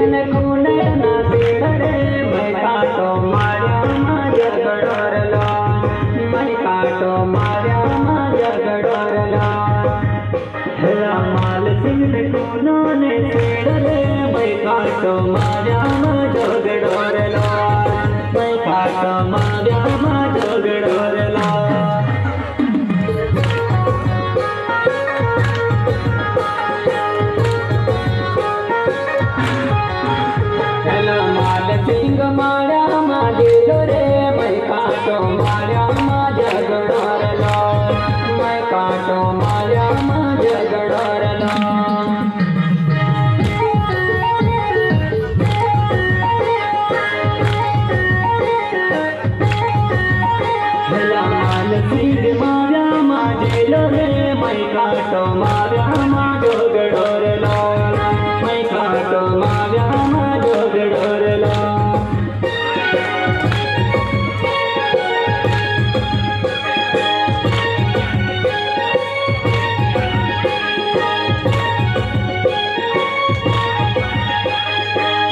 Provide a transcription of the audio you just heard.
सिंह ने कोने ना तेरे मैं काटो मार्या माझ्या गडोरला मैं काटो मार्या माझ्या गडोरला माल सिंह ने कोने तेरे मैं काटो मार्या माझ्या गडोरला मैं काटो मार्या माझ्या गडोरला सिंग मार्या गेलो रे मैं काटो मार्या माझ्या गडोरला मैं काटो मार्या माझ्या गडोरला माल सिंग मार्या गेलो रे मैं काटो मार्या माझ्या गडोरला